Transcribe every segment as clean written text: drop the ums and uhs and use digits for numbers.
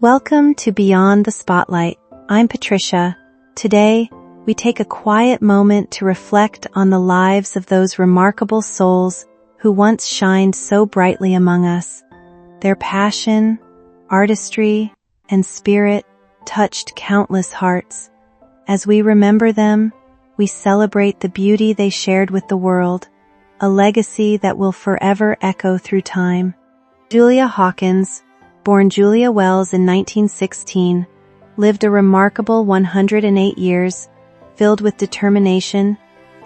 Welcome to Beyond the Spotlight. I'm Patricia. Today, we take a quiet moment to reflect on the lives of those remarkable souls who once shined so brightly among us. Their passion, artistry, and spirit touched countless hearts. As we remember them, we celebrate the beauty they shared with the world, a legacy that will forever echo through time. Julia Hawkins, born Julia Wells in 1916, lived a remarkable 108 years, filled with determination,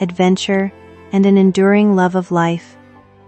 adventure, and an enduring love of life.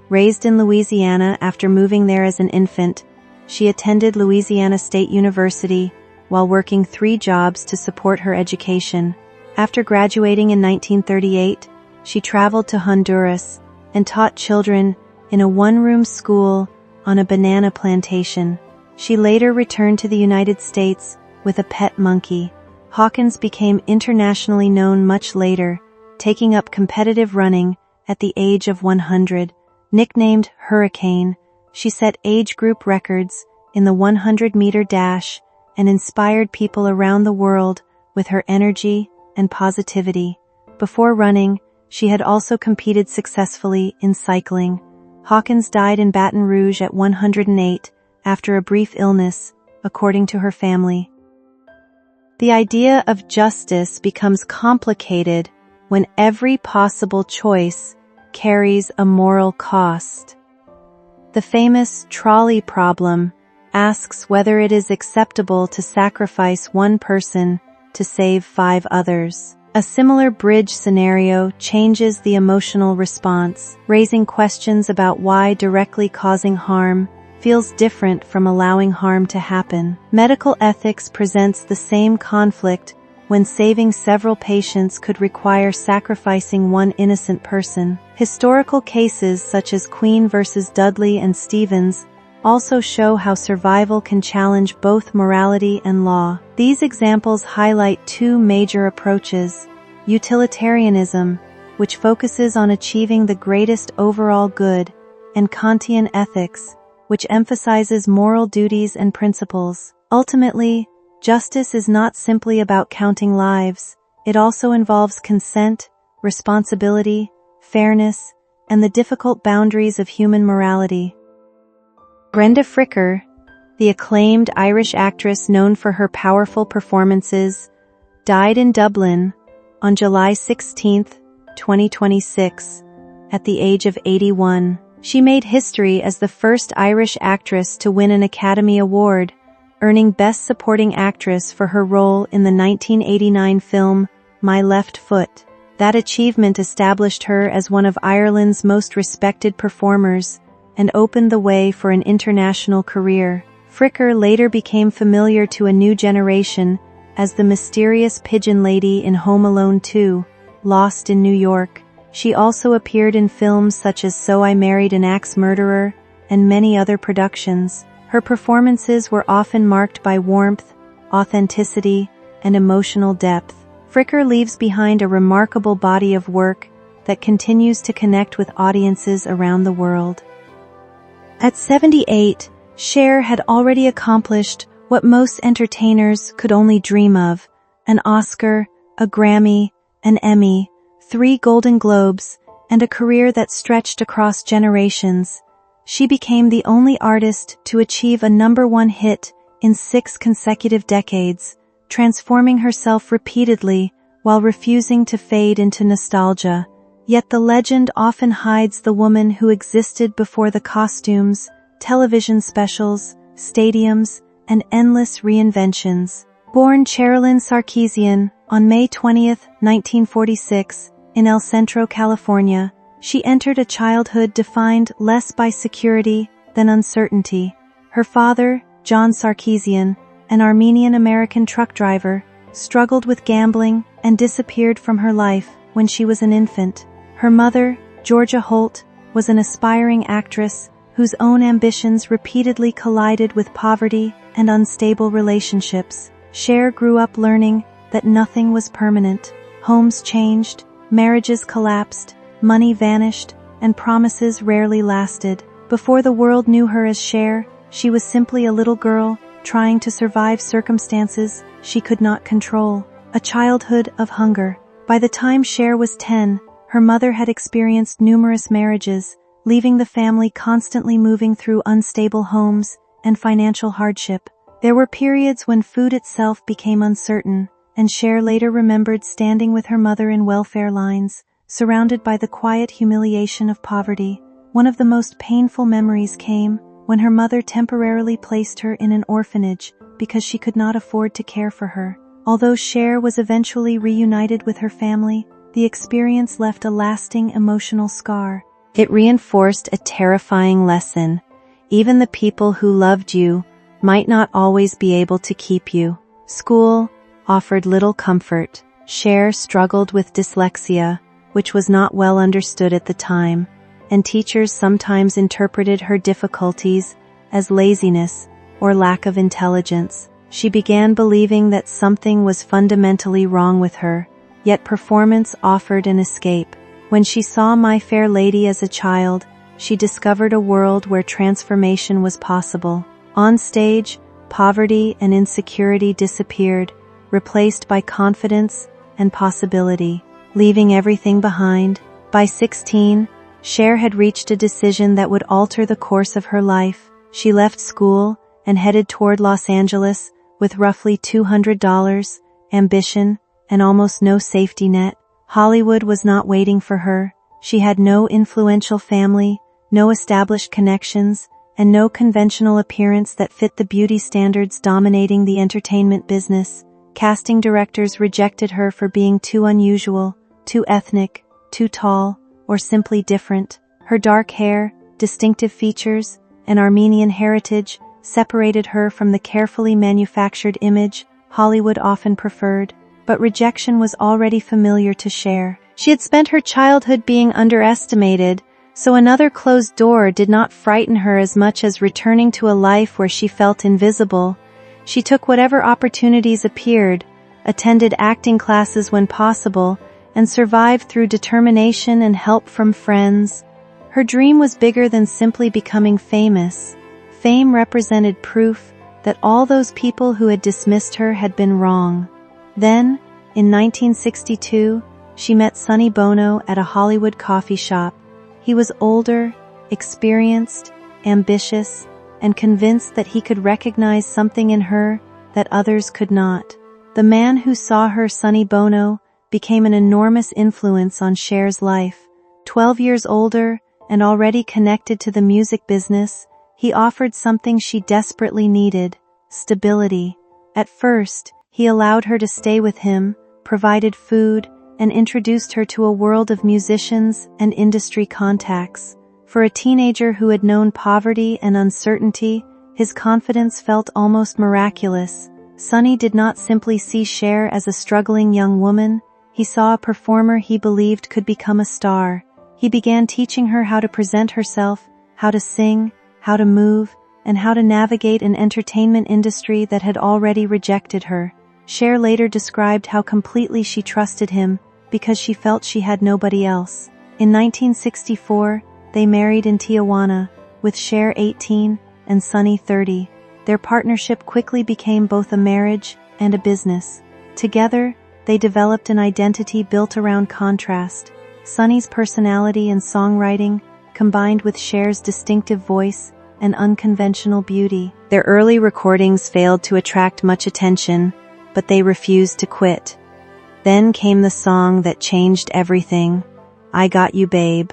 Raised in Louisiana after moving there as an infant, she attended Louisiana State University while working 3 jobs to support her education. After graduating in 1938, she traveled to Honduras and taught children in a one-room school on a banana plantation. She later returned to the United States with a pet monkey. Hawkins became internationally known much later, taking up competitive running at the age of 100. Nicknamed Hurricane, she set age group records in the 100-meter dash and inspired people around the world with her energy and positivity. Before running, she had also competed successfully in cycling. Hawkins died in Baton Rouge at 108 after a brief illness, according to her family. The idea of justice becomes complicated when every possible choice carries a moral cost. The famous trolley problem asks whether it is acceptable to sacrifice one person to save 5 others. A similar bridge scenario changes the emotional response, raising questions about why directly causing harm feels different from allowing harm to happen. Medical ethics presents the same conflict when saving several patients could require sacrificing one innocent person. Historical cases such as Queen versus Dudley and Stevens also show how survival can challenge both morality and law. These examples highlight 2 major approaches: utilitarianism, which focuses on achieving the greatest overall good, and Kantian ethics, which emphasizes moral duties and principles. Ultimately, justice is not simply about counting lives. It also involves consent, responsibility, fairness, and the difficult boundaries of human morality. Brenda Fricker, the acclaimed Irish actress known for her powerful performances, died in Dublin on July 16, 2026, at the age of 81. She made history as the first Irish actress to win an Academy Award, earning Best Supporting Actress for her role in the 1989 film My Left Foot. That achievement established her as one of Ireland's most respected performers and opened the way for an international career. Fricker later became familiar to a new generation as the mysterious pigeon lady in Home Alone 2, Lost in New York. She also appeared in films such as So I Married an Axe Murderer and many other productions. Her performances were often marked by warmth, authenticity, and emotional depth. Fricker leaves behind a remarkable body of work that continues to connect with audiences around the world. At 78, Cher had already accomplished what most entertainers could only dream of: an Oscar, a Grammy, an Emmy, 3 Golden Globes, and a career that stretched across generations. She became the only artist to achieve a #1 hit in 6 consecutive decades, transforming herself repeatedly while refusing to fade into nostalgia. Yet the legend often hides the woman who existed before the costumes, television specials, stadiums, and endless reinventions. Born Cherilyn Sarkeesian on May 20, 1946, in El Centro, California, she entered a childhood defined less by security than uncertainty. Her father, John Sarkeesian, an Armenian-American truck driver, struggled with gambling and disappeared from her life when she was an infant. Her mother, Georgia Holt, was an aspiring actress whose own ambitions repeatedly collided with poverty and unstable relationships. Cher grew up learning that nothing was permanent. Homes changed, marriages collapsed, money vanished, and promises rarely lasted. Before the world knew her as Cher, she was simply a little girl trying to survive circumstances she could not control. A childhood of hunger. By the time Cher was 10, her mother had experienced numerous marriages, leaving the family constantly moving through unstable homes and financial hardship. There were periods when food itself became uncertain, and Cher later remembered standing with her mother in welfare lines, surrounded by the quiet humiliation of poverty. One of the most painful memories came when her mother temporarily placed her in an orphanage because she could not afford to care for her. Although Cher was eventually reunited with her family, the experience left a lasting emotional scar. It reinforced a terrifying lesson. Even the people who loved you might not always be able to keep you. School offered little comfort. Cher struggled with dyslexia, which was not well understood at the time, and teachers sometimes interpreted her difficulties as laziness or lack of intelligence. She began believing that something was fundamentally wrong with her, yet performance offered an escape. When she saw My Fair Lady as a child, she discovered a world where transformation was possible. On stage, poverty and insecurity disappeared, replaced by confidence and possibility. Leaving everything behind, by 16, Cher had reached a decision that would alter the course of her life. She left school and headed toward Los Angeles with roughly $200, ambition, and almost no safety net. Hollywood was not waiting for her. She had no influential family, no established connections, and no conventional appearance that fit the beauty standards dominating the entertainment business. Casting directors rejected her for being too unusual, too ethnic, too tall, or simply different. Her dark hair, distinctive features, and Armenian heritage separated her from the carefully manufactured image Hollywood often preferred. But rejection was already familiar to Cher. She had spent her childhood being underestimated, so another closed door did not frighten her as much as returning to a life where she felt invisible. She took whatever opportunities appeared, attended acting classes when possible, and survived through determination and help from friends. Her dream was bigger than simply becoming famous. Fame represented proof that all those people who had dismissed her had been wrong. Then, in 1962, she met Sonny Bono at a Hollywood coffee shop. He was older, experienced, ambitious, and convinced that he could recognize something in her that others could not. The man who saw her, Sonny Bono, became an enormous influence on Cher's life. 12 years older and already connected to the music business, he offered something she desperately needed: stability. At first, he allowed her to stay with him, provided food, and introduced her to a world of musicians and industry contacts. For a teenager who had known poverty and uncertainty, his confidence felt almost miraculous. Sonny did not simply see Cher as a struggling young woman, he saw a performer he believed could become a star. He began teaching her how to present herself, how to sing, how to move, and how to navigate an entertainment industry that had already rejected her. Cher later described how completely she trusted him because she felt she had nobody else. In 1964, they married in Tijuana, with Cher 18 and Sonny 30. Their partnership quickly became both a marriage and a business. Together, they developed an identity built around contrast. Sonny's personality and songwriting combined with Cher's distinctive voice and unconventional beauty. Their early recordings failed to attract much attention, but they refused to quit. Then came the song that changed everything, I Got You Babe.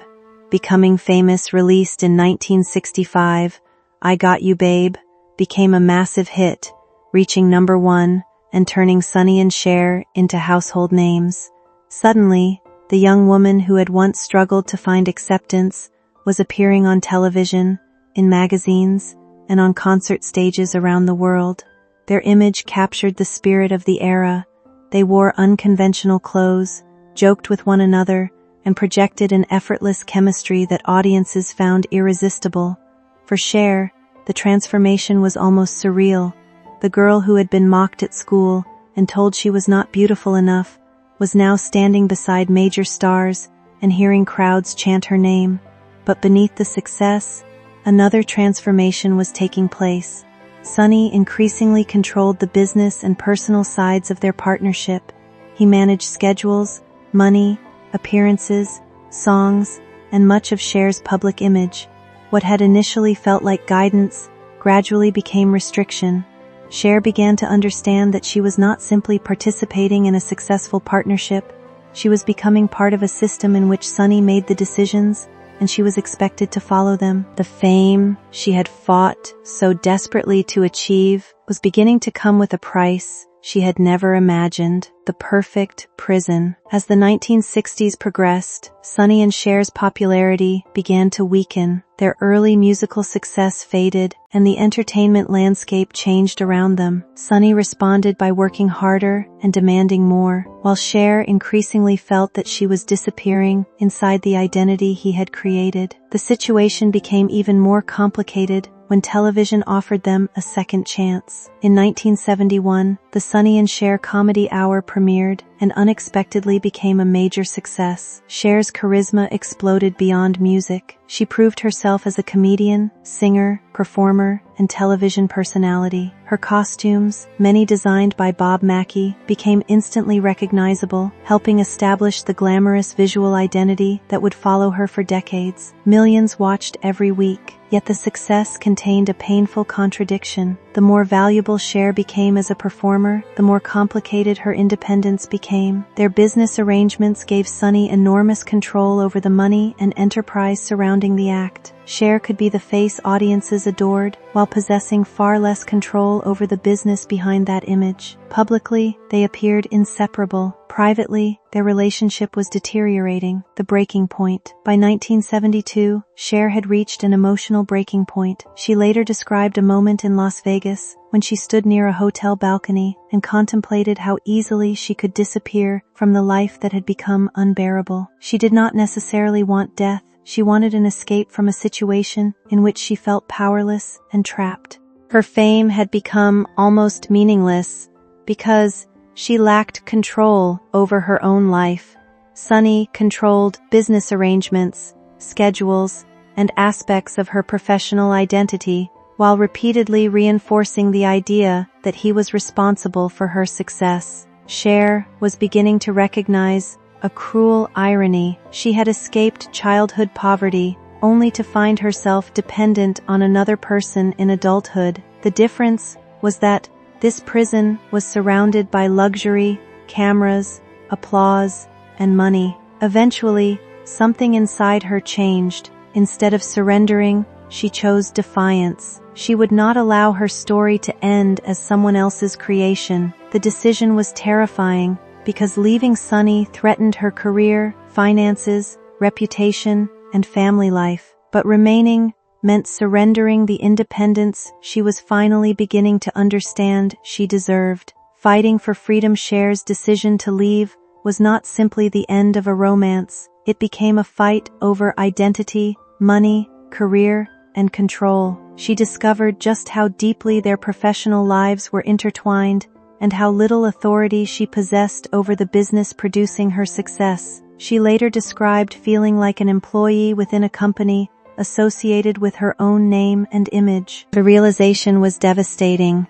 Becoming famous, released in 1965, I Got You Babe became a massive hit, reaching #1 and turning Sonny and Cher into household names. Suddenly, the young woman who had once struggled to find acceptance was appearing on television, in magazines, and on concert stages around the world. Their image captured the spirit of the era. They wore unconventional clothes, joked with one another, and projected an effortless chemistry that audiences found irresistible. For Cher, the transformation was almost surreal. The girl who had been mocked at school and told she was not beautiful enough was now standing beside major stars and hearing crowds chant her name. But beneath the success, another transformation was taking place. Sonny increasingly controlled the business and personal sides of their partnership. He managed schedules, money, appearances, songs, and much of Cher's public image. What had initially felt like guidance gradually became restriction. Cher began to understand that she was not simply participating in a successful partnership, she was becoming part of a system in which Sonny made the decisions, and she was expected to follow them. The fame she had fought so desperately to achieve was beginning to come with a price she had never imagined: the perfect prison. As the 1960s progressed, Sonny and Cher's popularity began to weaken. Their early musical success faded, and the entertainment landscape changed around them. Sonny responded by working harder and demanding more, while Cher increasingly felt that she was disappearing inside the identity he had created. The situation became even more complicated when television offered them a second chance. In 1971, the Sonny and Cher Comedy Hour premiered and unexpectedly became a major success. Cher's charisma exploded beyond music. She proved herself as a comedian, singer, performer, and television personality. Her costumes, many designed by Bob Mackie, became instantly recognizable, helping establish the glamorous visual identity that would follow her for decades. Millions watched every week. Yet the success contained a painful contradiction. The more valuable Cher became as a performer, the more complicated her independence became. Their business arrangements gave Sonny enormous control over the money and enterprise surrounding the act. Cher could be the face audiences adored, while possessing far less control over the business behind that image. Publicly, they appeared inseparable. Privately, their relationship was deteriorating. The breaking point. By 1972, Cher had reached an emotional breaking point. She later described a moment in Las Vegas when she stood near a hotel balcony and contemplated how easily she could disappear from the life that had become unbearable. She did not necessarily want death. She wanted an escape from a situation in which she felt powerless and trapped. Her fame had become almost meaningless because she lacked control over her own life. Sonny controlled business arrangements, schedules, and aspects of her professional identity, while repeatedly reinforcing the idea that he was responsible for her success. Cher was beginning to recognize a cruel irony. She had escaped childhood poverty, only to find herself dependent on another person in adulthood. The difference was that this prison was surrounded by luxury, cameras, applause, and money. Eventually, something inside her changed. Instead of surrendering, she chose defiance. She would not allow her story to end as someone else's creation. The decision was terrifying, because leaving Sonny threatened her career, finances, reputation, and family life. But remaining meant surrendering the independence she was finally beginning to understand she deserved. Fighting for freedom. Cher's decision to leave was not simply the end of a romance. It became a fight over identity, money, career, and control. She discovered just how deeply their professional lives were intertwined and how little authority she possessed over the business producing her success. She later described feeling like an employee within a company associated with her own name and image. The realization was devastating.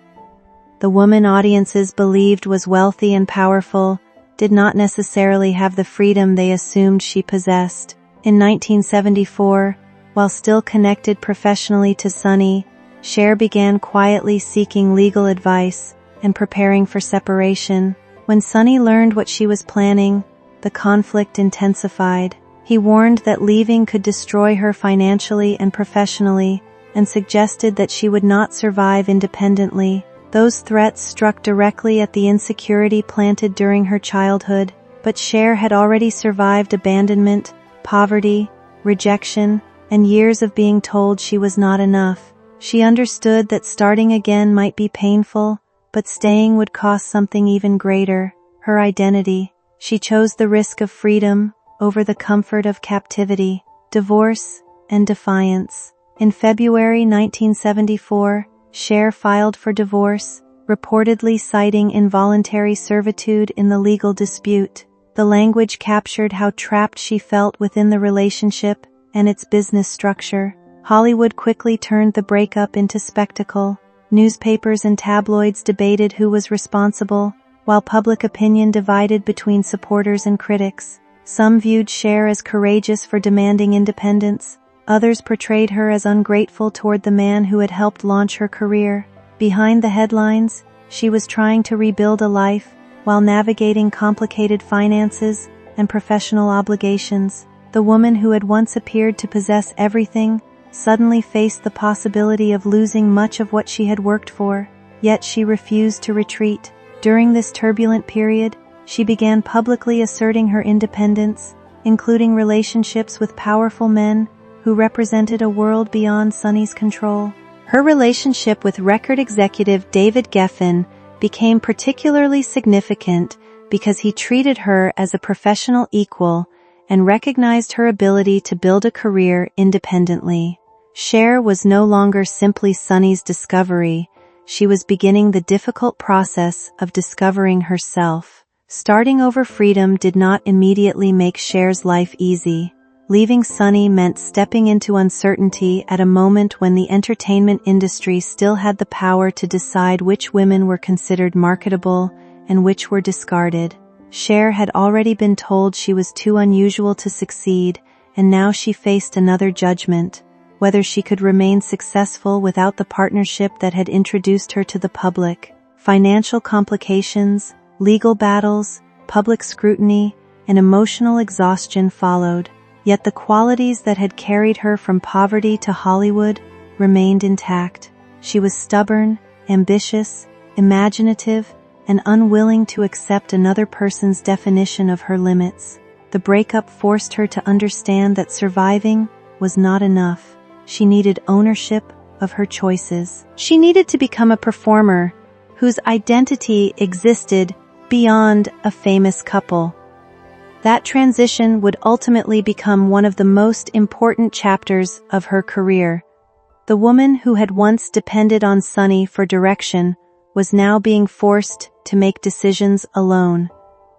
The woman audiences believed was wealthy and powerful did not necessarily have the freedom they assumed she possessed. In 1974, while still connected professionally to Sonny, Cher began quietly seeking legal advice and preparing for separation. When Sonny learned what she was planning, the conflict intensified. He warned that leaving could destroy her financially and professionally, and suggested that she would not survive independently. Those threats struck directly at the insecurity planted during her childhood, but Cher had already survived abandonment, poverty, rejection, and years of being told she was not enough. She understood that starting again might be painful, but staying would cost something even greater: her identity. She chose the risk of freedom over the comfort of captivity, divorce, and defiance. In February 1974, Cher filed for divorce, reportedly citing involuntary servitude in the legal dispute. The language captured how trapped she felt within the relationship and its business structure. Hollywood quickly turned the breakup into spectacle, Newspapers and tabloids debated who was responsible, while public opinion divided between supporters and critics. Some viewed Cher as courageous for demanding independence. Others portrayed her as ungrateful toward the man who had helped launch her career. Behind the headlines, she was trying to rebuild a life while navigating complicated finances and professional obligations. The woman who had once appeared to possess everything suddenly faced the possibility of losing much of what she had worked for, yet she refused to retreat. During this turbulent period, she began publicly asserting her independence, including relationships with powerful men who represented a world beyond Sonny's control. Her relationship with record executive David Geffen became particularly significant because he treated her as a professional equal and recognized her ability to build a career independently. Cher was no longer simply Sonny's discovery. She was beginning the difficult process of discovering herself. Starting over freedom did not immediately make Cher's life easy. Leaving Sonny meant stepping into uncertainty at a moment when the entertainment industry still had the power to decide which women were considered marketable and which were discarded. Cher had already been told she was too unusual to succeed, and now she faced another judgment: whether she could remain successful without the partnership that had introduced her to the public. Financial complications, legal battles, public scrutiny, and emotional exhaustion followed. Yet the qualities that had carried her from poverty to Hollywood remained intact. She was stubborn, ambitious, imaginative, and unwilling to accept another person's definition of her limits. The breakup forced her to understand that surviving was not enough. She needed ownership of her choices. She needed to become a performer whose identity existed beyond a famous couple. That transition would ultimately become one of the most important chapters of her career. The woman who had once depended on Sonny for direction was now being forced to make decisions alone.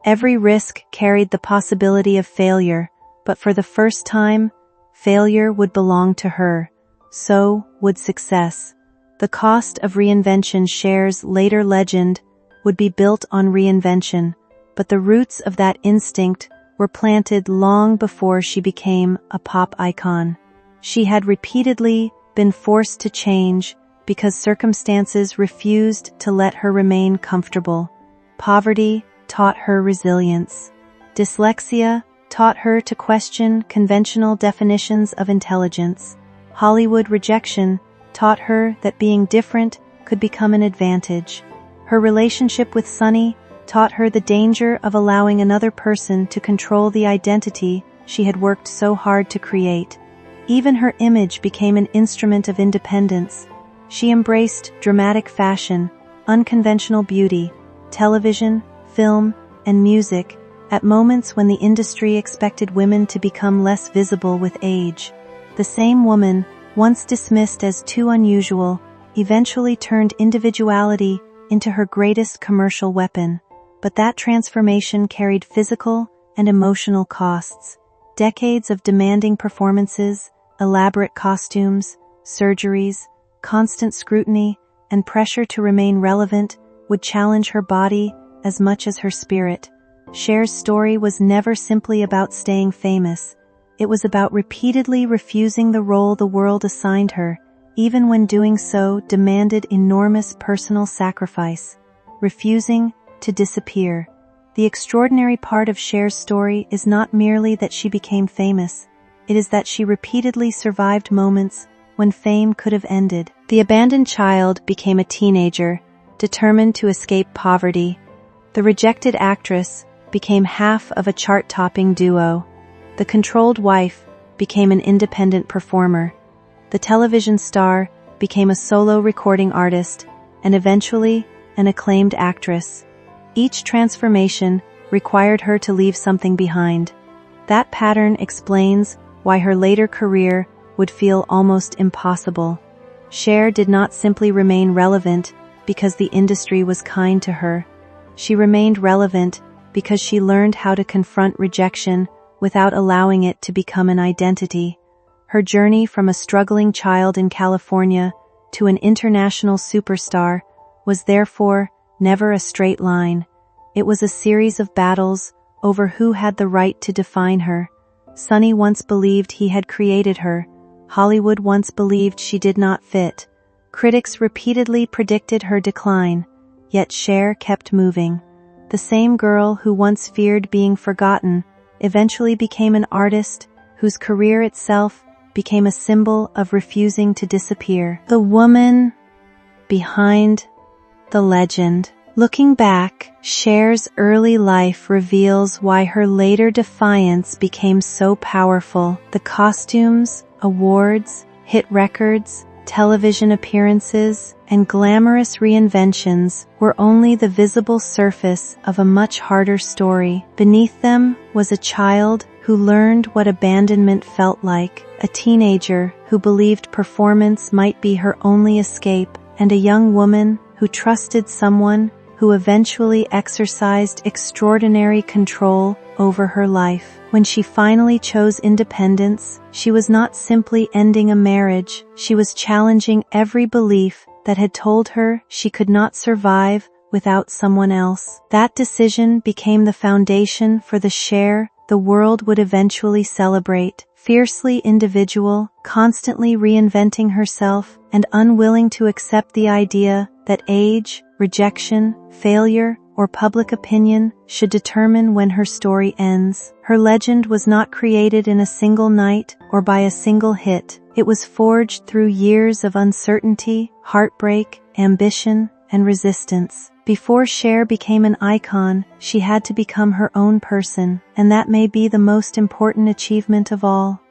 Every risk carried the possibility of failure, but for the first time, failure would belong to her. So would success. The cost of reinvention. Cher's later legend would be built on reinvention, but the roots of that instinct were planted long before she became a pop icon. She had repeatedly been forced to change because circumstances refused to let her remain comfortable. Poverty taught her resilience. Dyslexia taught her to question conventional definitions of intelligence. Hollywood rejection taught her that being different could become an advantage. Her relationship with Sonny taught her the danger of allowing another person to control the identity she had worked so hard to create. Even her image became an instrument of independence. She embraced dramatic fashion, unconventional beauty, television, film, and music at moments when the industry expected women to become less visible with age. The same woman, once dismissed as too unusual, eventually turned individuality into her greatest commercial weapon. But that transformation carried physical and emotional costs. Decades of demanding performances, elaborate costumes, surgeries, constant scrutiny, and pressure to remain relevant would challenge her body as much as her spirit. Cher's story was never simply about staying famous. It was about repeatedly refusing the role the world assigned her, even when doing so demanded enormous personal sacrifice. Refusing to disappear. The extraordinary part of Cher's story is not merely that she became famous, it is that she repeatedly survived moments when fame could have ended. The abandoned child became a teenager, determined to escape poverty. The rejected actress became half of a chart-topping duo. The controlled wife became an independent performer. The television star became a solo recording artist, and eventually an acclaimed actress. Each transformation required her to leave something behind. That pattern explains why her later career would feel almost impossible. Cher did not simply remain relevant because the industry was kind to her. She remained relevant because she learned how to confront rejection without allowing it to become an identity. Her journey from a struggling child in California to an international superstar was therefore never a straight line. It was a series of battles over who had the right to define her. Sonny once believed he had created her. Hollywood once believed she did not fit. Critics repeatedly predicted her decline, yet Cher kept moving. The same girl who once feared being forgotten eventually became an artist whose career itself became a symbol of refusing to disappear. The woman behind the legend. Looking back, Cher's early life reveals why her later defiance became so powerful. The costumes, awards, hit records, television appearances, and glamorous reinventions were only the visible surface of a much harder story. Beneath them was a child who learned what abandonment felt like, a teenager who believed performance might be her only escape, and a young woman who trusted someone who eventually exercised extraordinary control over her life. When she finally chose independence, she was not simply ending a marriage, she was challenging every belief that had told her she could not survive without someone else. That decision became the foundation for the Cher the world would eventually celebrate. Fiercely individual, constantly reinventing herself, and unwilling to accept the idea that age, rejection, failure, or public opinion should determine when her story ends. Her legend was not created in a single night or by a single hit. It was forged through years of uncertainty, heartbreak, ambition, and resistance. Before Cher became an icon, she had to become her own person, and that may be the most important achievement of all.